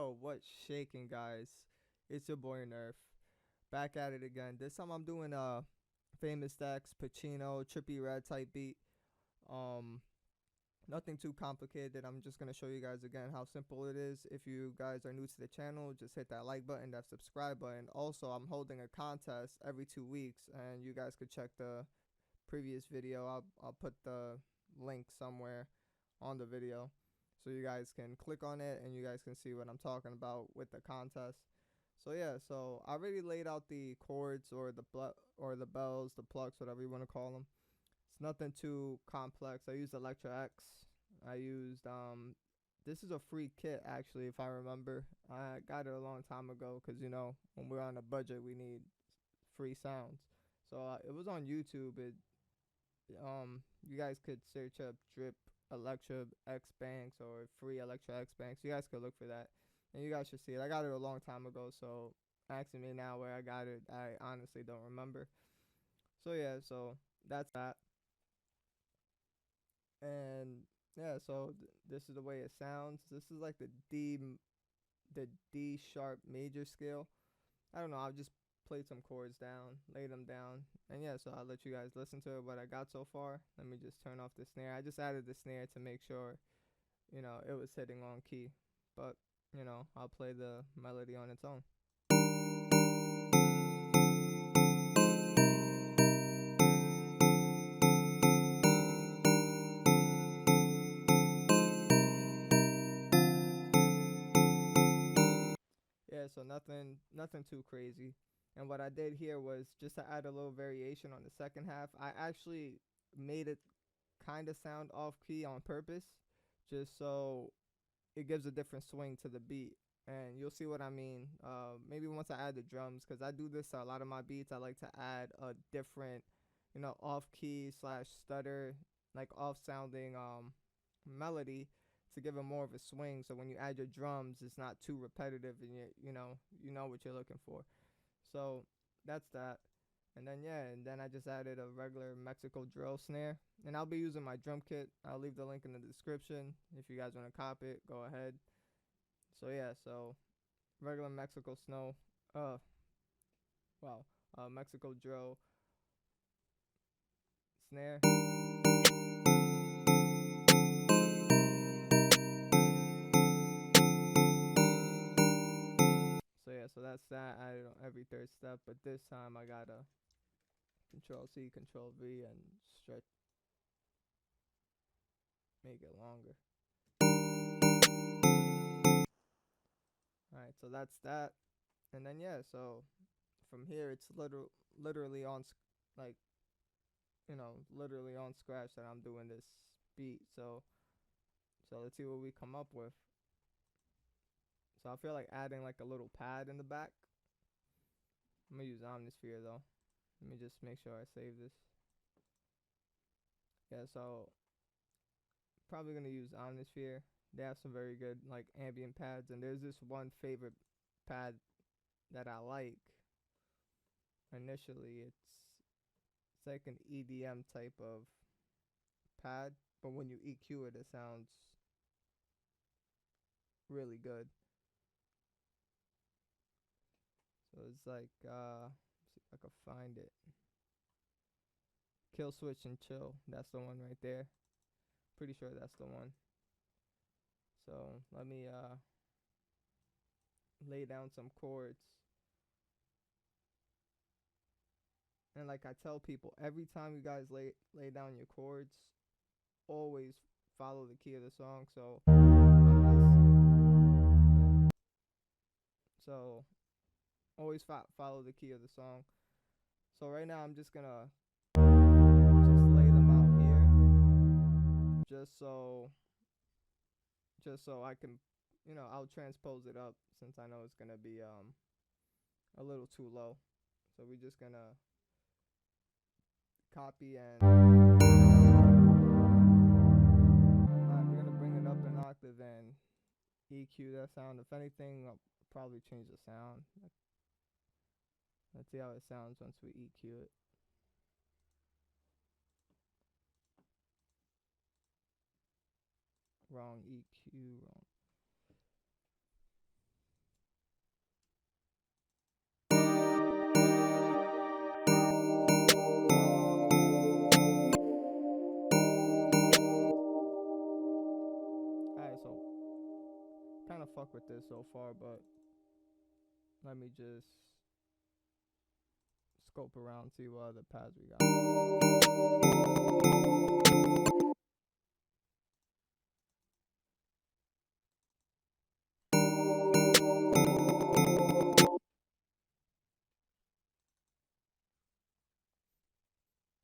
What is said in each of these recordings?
Yo, what's shaking, guys? It's your boy Nerf, back at it again. This time I'm doing famous DEX, PACHINO, Trippie red type beat. Um, Nothing too complicated. I'm just gonna show you guys again how simple it is. If you guys are new to the channel, just hit that like button, that subscribe button. Also, I'm holding a contest every 2 weeks, and you guys could check the previous video. I'll put the link somewhere on the video, so you guys can click on it and you guys can see what I'm talking about with the contest. So yeah, so I already laid out the chords or the bells, the plucks, whatever you want to call them. It's nothing too complex. I used Electra X. I used this is a free kit actually, if I remember. I got it a long time ago because when we're on a budget we need free sounds. So it was on YouTube. You guys could search up drip Electra X Banks or free Electra X Banks. You guys could look for that, and you guys should see it. I got it a long time ago, so asking me now where I got it, I honestly don't remember. So yeah, so that's that. And yeah, so this is the way it sounds. This is like the D sharp major scale. I don't know. I've just played some chords down, laid them down, and yeah. So I'll let you guys listen to what I got so far. Let me just turn off the snare. I just added the snare to make sure it was hitting on key, but I'll play the melody on its own. Yeah, so nothing too crazy. And what I did here was just to add a little variation on the second half. I actually made it kind of sound off key on purpose, just so it gives a different swing to the beat. And you'll see what I mean. Maybe once I add the drums, because I do this to a lot of my beats. I like to add a different, off key slash stutter, like off sounding melody to give it more of a swing. So when you add your drums, it's not too repetitive, and you know what you're looking for. So that's that. And then yeah, and then I just added a regular mexikodro snare, and I'll be using my drum kit. I'll leave the link in the description if you guys want to cop it. Go ahead. So yeah, so regular Mexico snow, uh, wow, mexikodro snare. So yeah, so that's that. I added on every third step, but this time I gotta Control C, Control V, and stretch, make it longer. All right, so that's that. And then yeah, so from here it's literally on like literally on scratch that I'm doing this beat. So let's see what we come up with. So I feel like adding like a little pad in the back. I'm gonna use Omnisphere though. Let me just make sure I save this. Yeah, so probably gonna use Omnisphere. They have some very good like ambient pads, and there's this one favorite pad that I like. Initially, it's like an EDM type of pad, but when you EQ it, it sounds really good. So it's like see if I can find it. Kill switch and chill. That's the one right there. Pretty sure that's the one. So let me lay down some chords. And like I tell people, every time you guys lay down your chords, always follow the key of the song. So always follow the key of the song. So right now I'm just gonna just lay them out here, just so I can, I'll transpose it up since I know it's gonna be a little too low. So we're just gonna copy and we're gonna bring it up an octave and EQ that sound. If anything, I'll probably change the sound. Let's see how it sounds once we EQ it. Wrong EQ, wrong. fuck with this so far, but let me just scope around, see what other pads we got.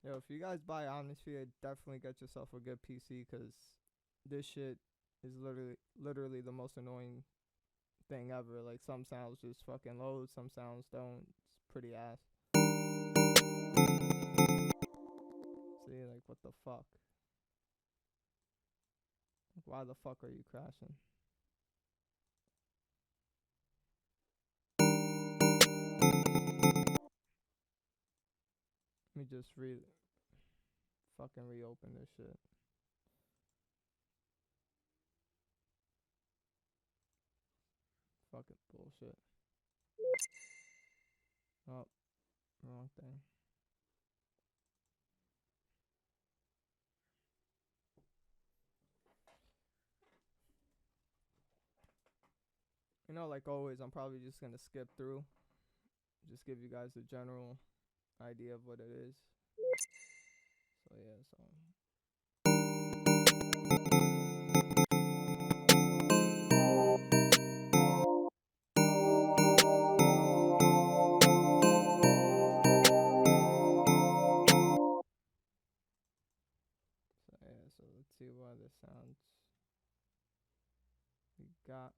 Yo, if you guys buy Omnisphere, definitely get yourself a good PC, because this shit is literally the most annoying thing ever. Like, some sounds just fucking load, some sounds don't. It's pretty ass. See, like, what the fuck? Why the fuck are you crashing? Let me just fucking reopen this shit. Fucking bullshit. Oh, wrong thing. You know, like always, I'm probably just gonna skip through. Just give you guys a general idea of what it is. So yeah, so let's see what other sounds we got.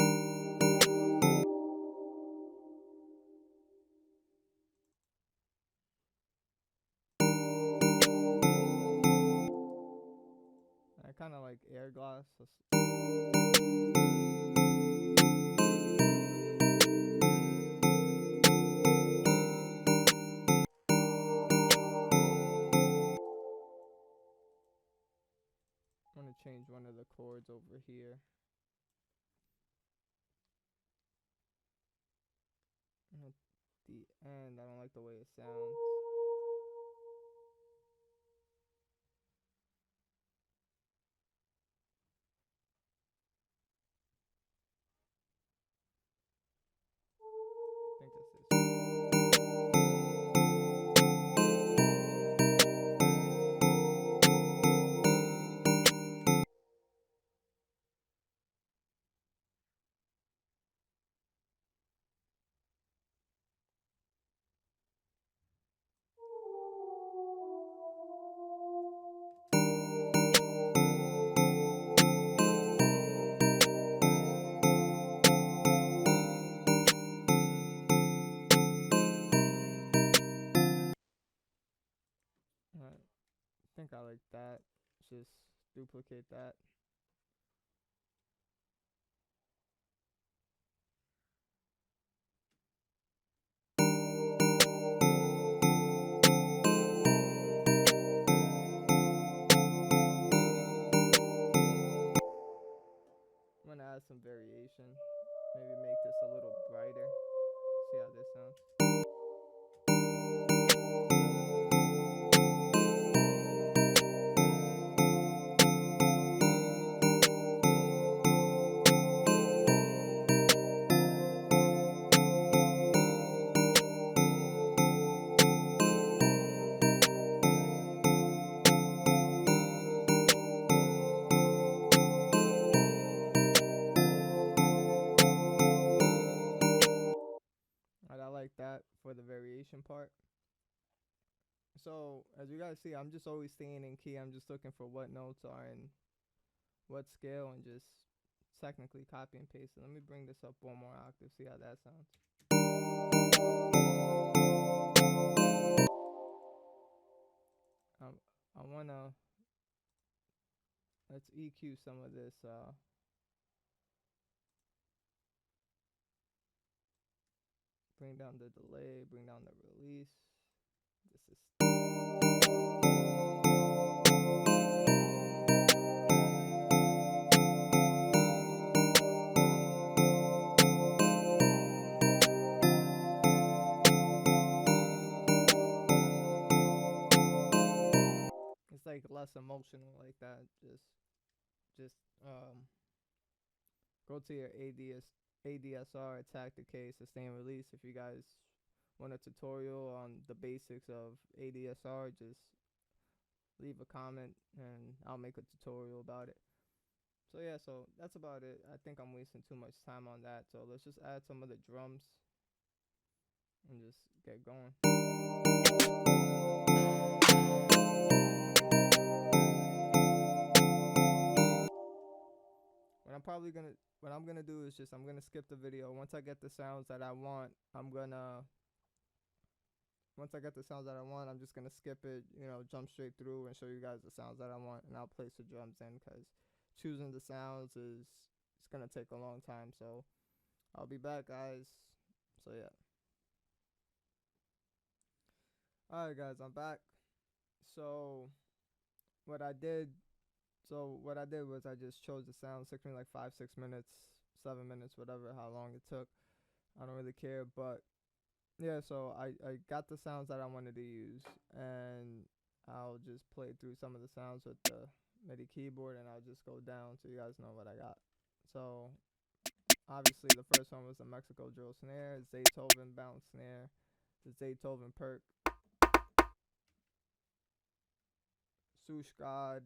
I kind of like air glass. I'm gonna change one of the chords over here. At the end, I don't like the way it sounds. I think that's it. I think I like that. Just duplicate that. I'm gonna add some variation. Maybe make this a little brighter. See how this sounds. I like that for the variation part. So as you guys see, I'm just always staying in key. I'm just looking for what notes are in what scale and just technically copy and paste it. Let me bring this up one more octave, see how that sounds. I wanna, let's EQ some of this. Bring down the delay, bring down the release. This is it's like less emotional like that. Just go to your ADS ADSR, attack, decay, sustain, release. If you guys want a tutorial on the basics of ADSR, just leave a comment and I'll make a tutorial about it. So yeah, so that's about it. I think I'm wasting too much time on that, so let's just add some of the drums and just get going. What I'm gonna do is just I'm gonna skip the video. Once I get the sounds that I want, I'm just gonna skip it, jump straight through and show you guys the sounds that I want, and I'll place the drums in, because choosing the sounds it's gonna take a long time. So I'll be back, guys. So yeah. Alright guys, I'm back. So what I did was I just chose the sounds. It took me like 5-6 minutes, 7 minutes, whatever, how long it took. I don't really care, but yeah, so I got the sounds that I wanted to use, and I'll just play through some of the sounds with the MIDI keyboard, and I'll just go down so you guys know what I got. So obviously the first one was the mexikodro snare, zaytoven bounce snare, the zaytoven perk, Swoosh God,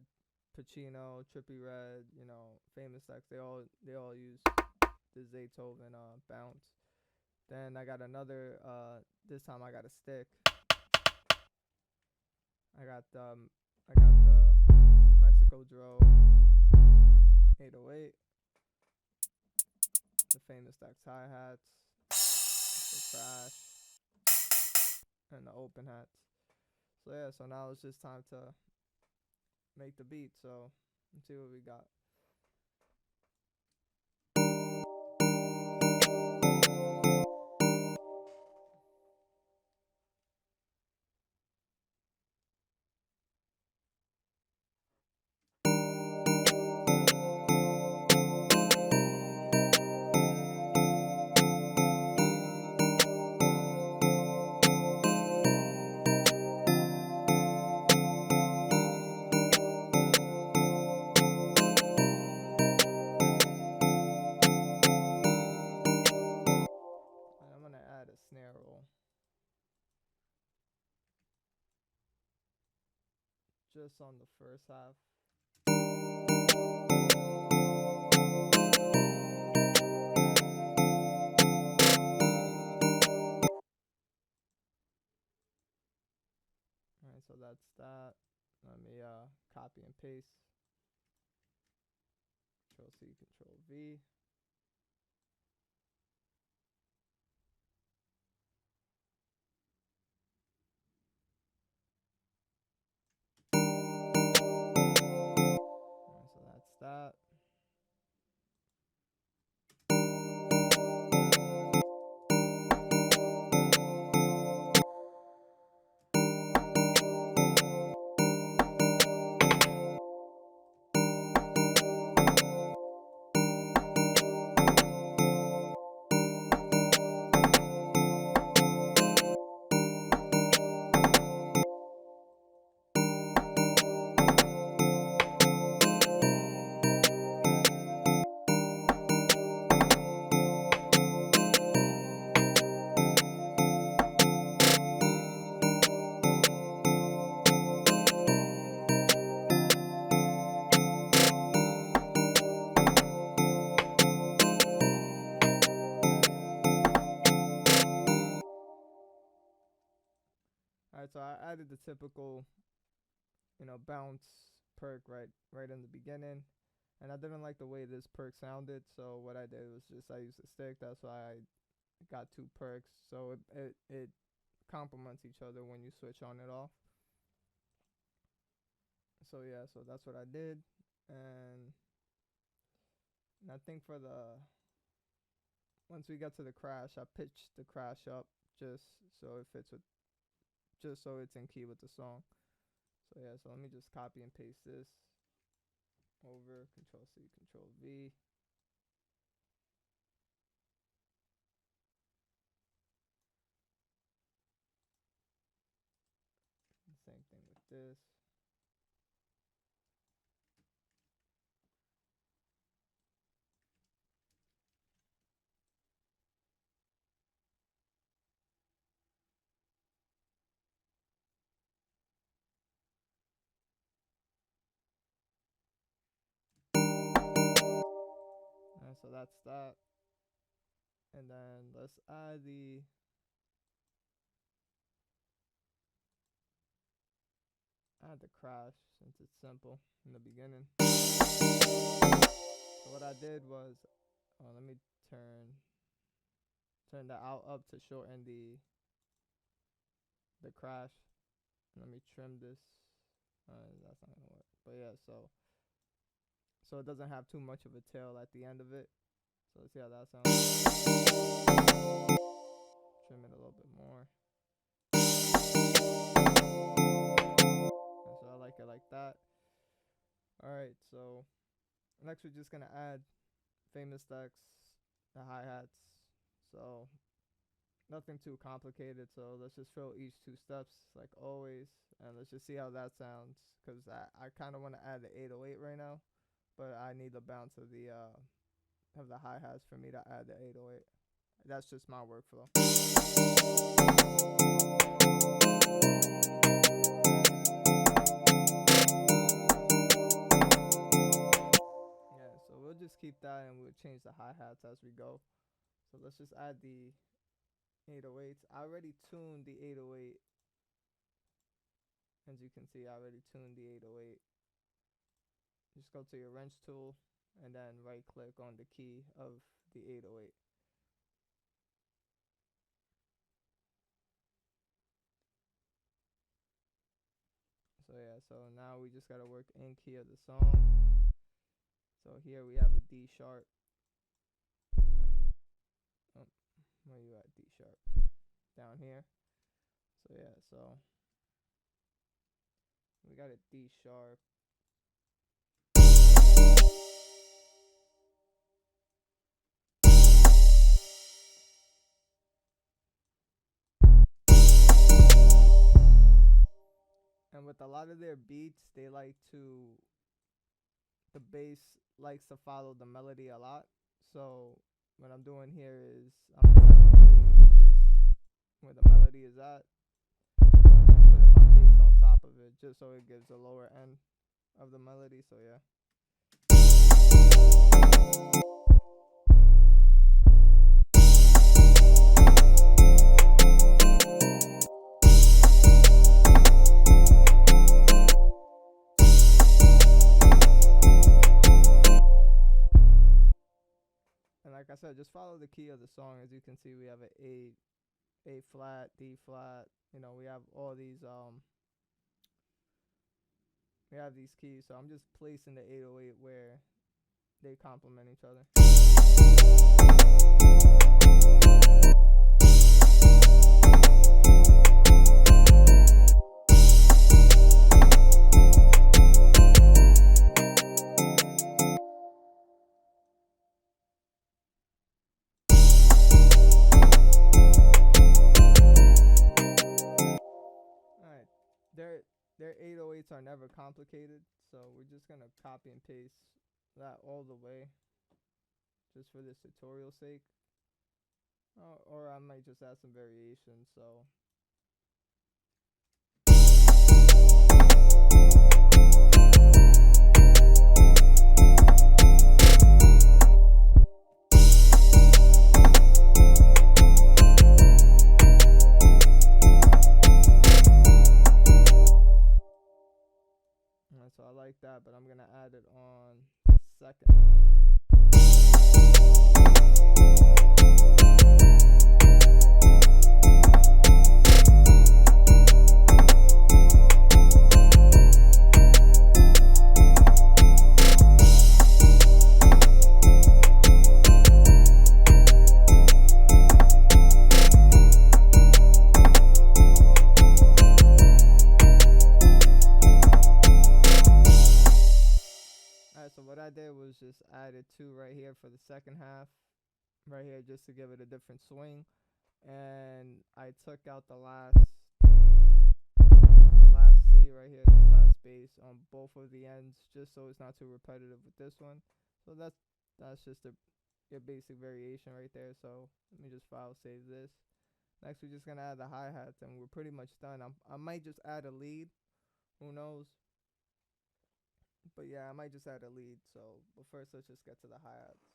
PACHINO, Trippie Red, famous decks. They all use the zaytoven bounce. Then I got another. This time I got a stick. I got the mexikodro 808, the famous decks hi hats, the crash, and the open hats. So yeah, so now it's just time to make the beat. So let's see what we got. Snare roll just on the first half. Alright, so that's that. Let me copy and paste. Control C, Control V. So that's that. Alright, so I added the typical, bounce perk right in the beginning, and I didn't like the way this perk sounded. So what I did was just I used a stick. That's why I got 2 perks, so it complements each other when you switch on and off. So yeah, so that's what I did, and I think once we got to the crash, I pitched the crash up just so it's in key with the song. So yeah, so let me just copy and paste this over. Control C, Control V. Same thing with this. so that's that. And then let's add the crash since it's simple in the beginning. So what I did was, let me turn the out up to shorten the crash. Let me trim this. That's not gonna work. But yeah, so it doesn't have too much of a tail at the end of it. So let's see how that sounds. Trim it a little bit more. And so I like it like that. Alright, so next we're just gonna add famous DEX, the hi-hats. So nothing too complicated. So let's just fill each two steps like always, and let's just see how that sounds. Cause I kind of want to add the 808 right now, but I need the bounce of the hi-hats for me to add the 808. That's just my workflow. Yeah, so we'll just keep that and we'll change the hi-hats as we go. So let's just add the 808s. I already tuned the 808. As you can see, I already tuned the 808. Just go to your wrench tool and then right click on the key of the 808. So yeah, so now we just gotta work in key of the song. So here we have a D sharp. Oh, where you at? D sharp. Down here. So yeah, so we got a D sharp. And with a lot of their beats, they like to, the bass likes to follow the melody a lot. So what I'm doing here is I'm technically just where the melody is at, putting my bass on top of it just so it gives a lower end of the melody. So yeah. And like I said, just follow the key of the song. As you can see, we have an A flat, D flat. You know, we have all these we have these keys. So I'm just placing the 808 where they complement each other. Their 808s are never complicated, so we're just gonna copy and paste that all the way, just for this tutorial's sake. Or I might just add some variations. So so I like that, but I'm gonna add it on the second. So what I did was just added 2 right here for the second half, right here, just to give it a different swing. And I took out the last C right here, this last bass on both of the ends, just so it's not too repetitive with this one. So that's just your basic variation right there. So let me just file save this. Next we're just gonna add the hi-hats and we're pretty much done. I might just add a lead, who knows. But yeah, I might just add a lead. So, but first let's just get to the hi-hats.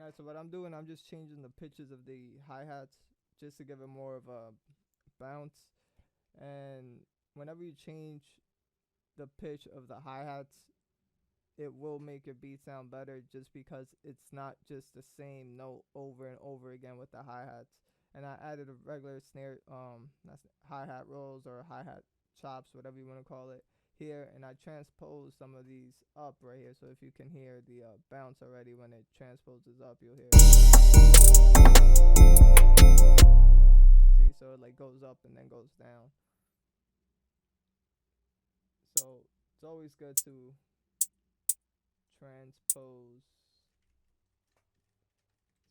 Alright, so what I'm doing, I'm just changing the pitches of the hi-hats just to give it more of a bounce. And whenever you change the pitch of the hi-hats, it will make your beat sound better, just because it's not just the same note over and over again with the hi-hats. And I added a regular snare, hi-hat rolls or hi-hat chops, whatever you want to call it, here, and I transpose some of these up right here. So if you can hear the bounce already, when it transposes up, you'll hear it. See, so it like goes up and then goes down. So it's always good to transpose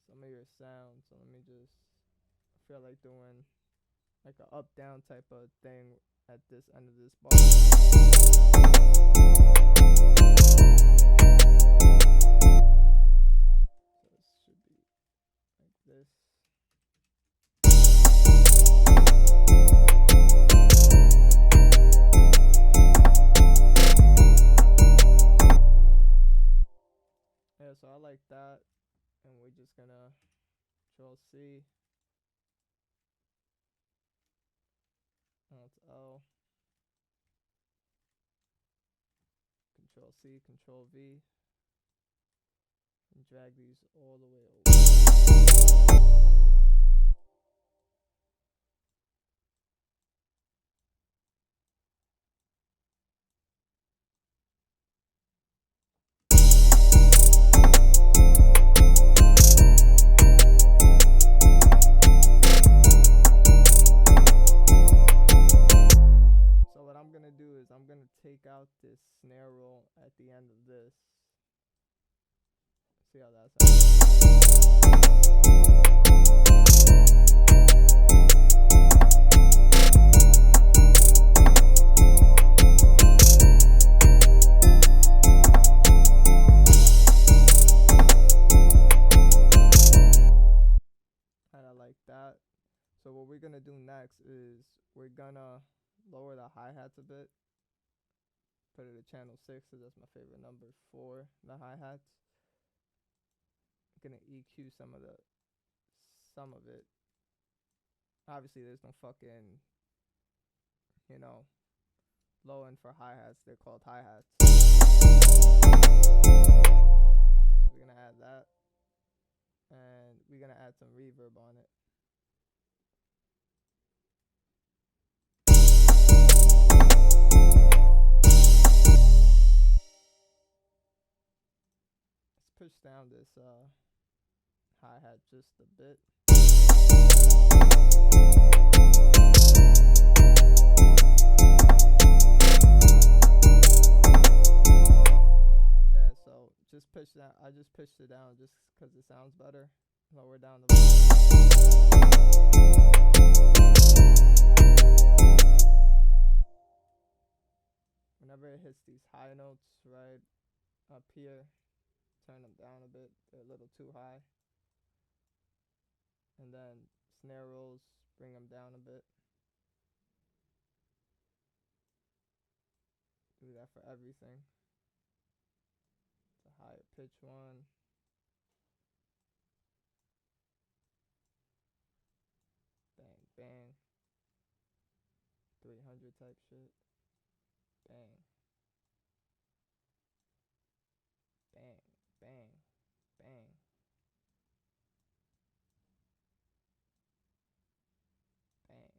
some of your sounds. So let me just, I feel like doing like a up down type of thing at this end of this bar. So it should be like this. Yeah, so I like that, and we're just gonna Control C. That's L. Control C, Control V, and drag these all the way over. I'm gonna take out this snare roll at the end of this. See how that sounds. And I like that. So what we're gonna do next is we're gonna lower the hi-hats a bit. Put it at channel 6, because that's my favorite number for the hi-hats. I'm gonna EQ some of it. Obviously there's no fucking, low end for hi-hats. They're called hi-hats. So we're gonna add that, and we're gonna add some reverb on it. Push down this hi-hat just a bit. Yeah, so just push that. I just pushed it down just because it sounds better. Lower down the whenever it hits these high notes right up here, turn them down a bit. They're a little too high. And then snare rolls, bring them down a bit. Do that for everything. It's a higher pitch one. Bang, bang. 300 type shit. Bang. Bang. Bang, bang. Bang.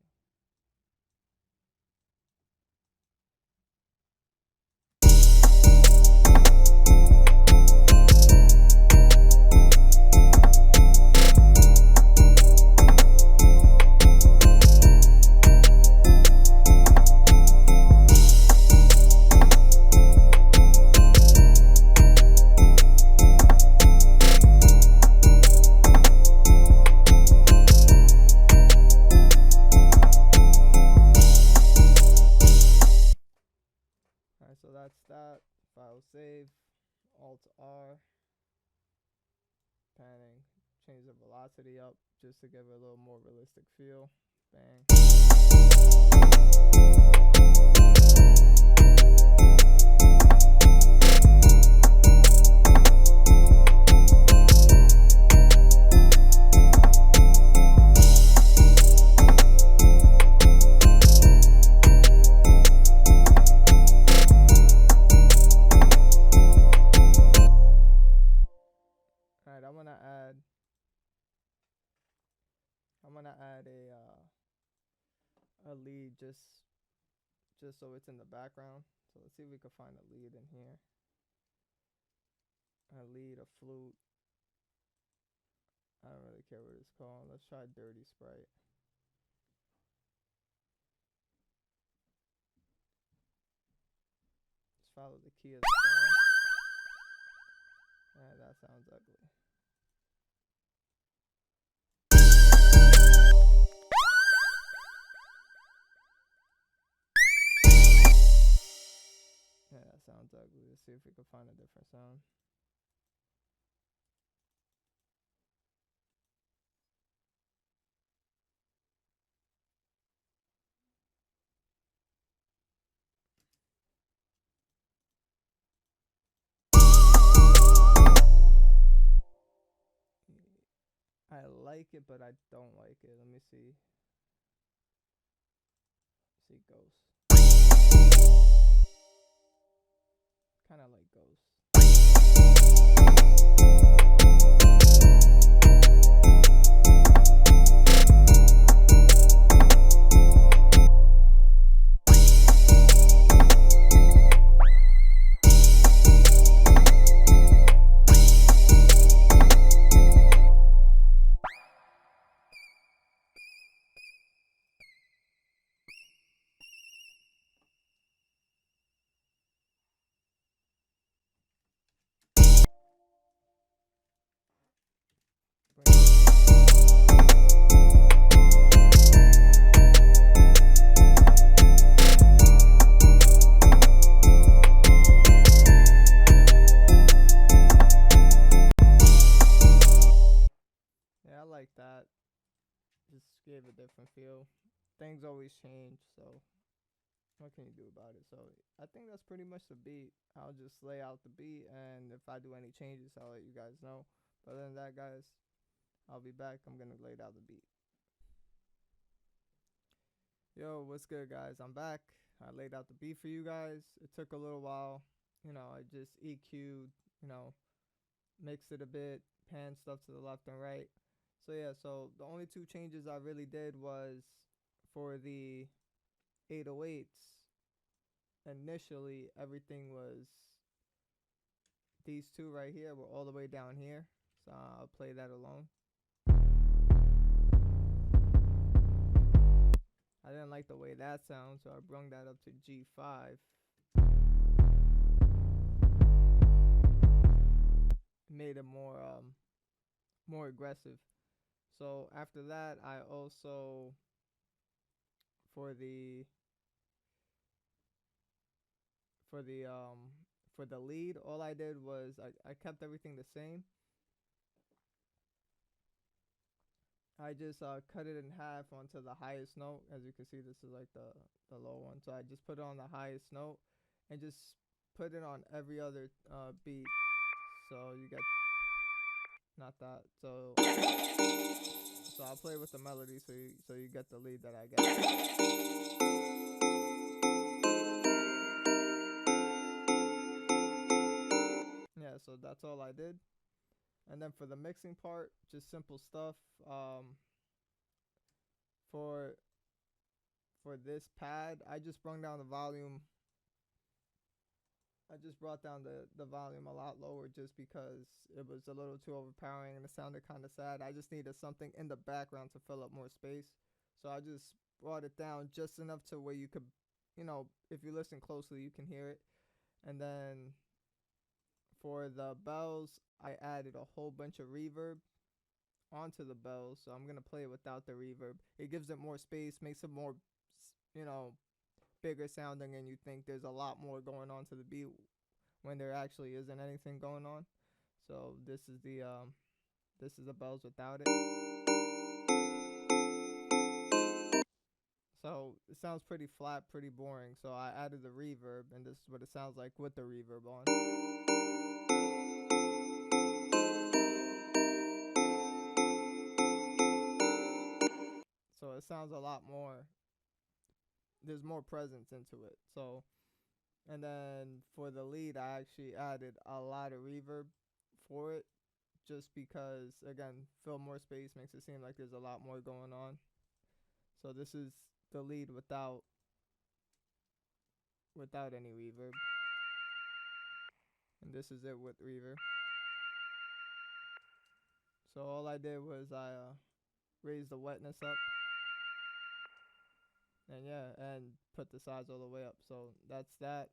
So that's that. File save. Alt R. Panning. Change the velocity up just to give it a little more realistic feel. Bang. add a lead just so it's in the background. So let's see if we can find a lead in here. A lead, a flute. I don't really care what it's called. Let's try Dirty Sprite. Just follow the key of the song. That sounds ugly. Yeah, that sounds ugly. Let's see if we can find a different sound. I like it, but I don't like it. Let me see. See Ghost. Kind of like Ghost. Yeah, I like that. Just gave a different feel. Things always change, so what can you do about it? So I think that's pretty much the beat. I'll just lay out the beat, and if I do any changes, I'll let you guys know. But other than that, guys, I'll be back. I'm gonna lay out the beat. Yo, what's good, guys? I'm back. I laid out the beat for you guys. It took a little while. I just EQ'd, mixed it a bit, pan stuff to the left and right. So yeah, so the only two changes I really did was for the 808s. Initially, everything was these two right here were all the way down here. So I'll play that alone. I didn't like the way that sounds, so I brung that up to G5. Made it more aggressive. So after that, I also for the lead, all I did was I kept everything the same. I just cut it in half onto the highest note. As you can see, this is like the low one. So I just put it on the highest note and just put it on every other beat. So you get not that. So I'll play with the melody so you get the lead that I get. Yeah, so that's all I did. And then for the mixing part, just simple stuff. For this pad, I just brought down the volume. I just brought down the volume a lot lower just because it was a little too overpowering and it sounded kind of sad. I just needed something in the background to fill up more space. So I just brought it down just enough to where you could, if you listen closely, you can hear it. And then for the bells, I added a whole bunch of reverb onto the bells. So I'm going to play it without the reverb. It gives it more space, makes it more, bigger sounding, and you think there's a lot more going on to the beat when there actually isn't anything going on. So this is the bells without it. So it sounds pretty flat, pretty boring. So I added the reverb, and this is what it sounds like with the reverb on. So it sounds a lot more. There's more presence into it. So, and then for the lead, I actually added a lot of reverb for it, just because, again, fill more space, makes it seem like there's a lot more going on. So this is the lead without any reverb, and this is it with reverb. So all I did was I raised the wetness up, and yeah, and put the sides all the way up. So that's that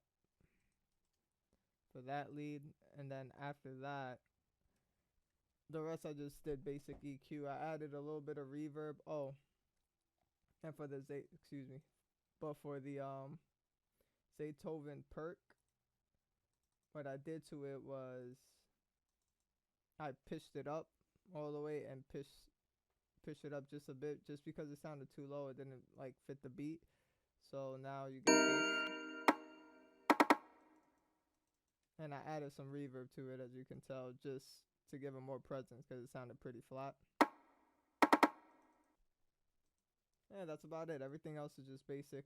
for that lead. And then after that, the rest I just did basic EQ. I added a little bit of reverb. Oh, and for the but for the Zaytoven perk, what I did to it was I pitched it up all the way and pitched it up just a bit, just because it sounded too low. It didn't like fit the beat. So now you get this, and I added some reverb to it, as you can tell, just to give it more presence because it sounded pretty flat. Yeah, that's about it. Everything else is just basic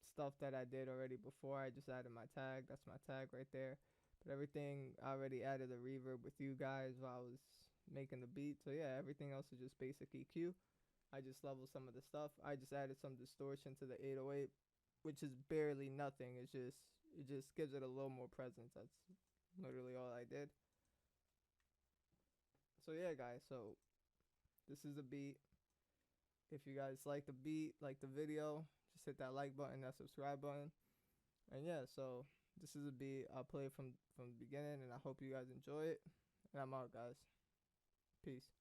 stuff that I did already before. I just added my tag. That's my tag right there. But everything, I already added a reverb with you guys while I was making the beat. So yeah, everything else is just basic EQ. I just leveled some of the stuff. I just added some distortion to the 808, which is barely nothing. It just gives it a little more presence. That's literally all I did. So yeah, guys, so this is the beat. If you guys like the beat, like the video, just hit that like button, that subscribe button. And yeah, so this is a beat. I'll play it from the beginning, and I hope you guys enjoy it. And I'm out, guys. Peace.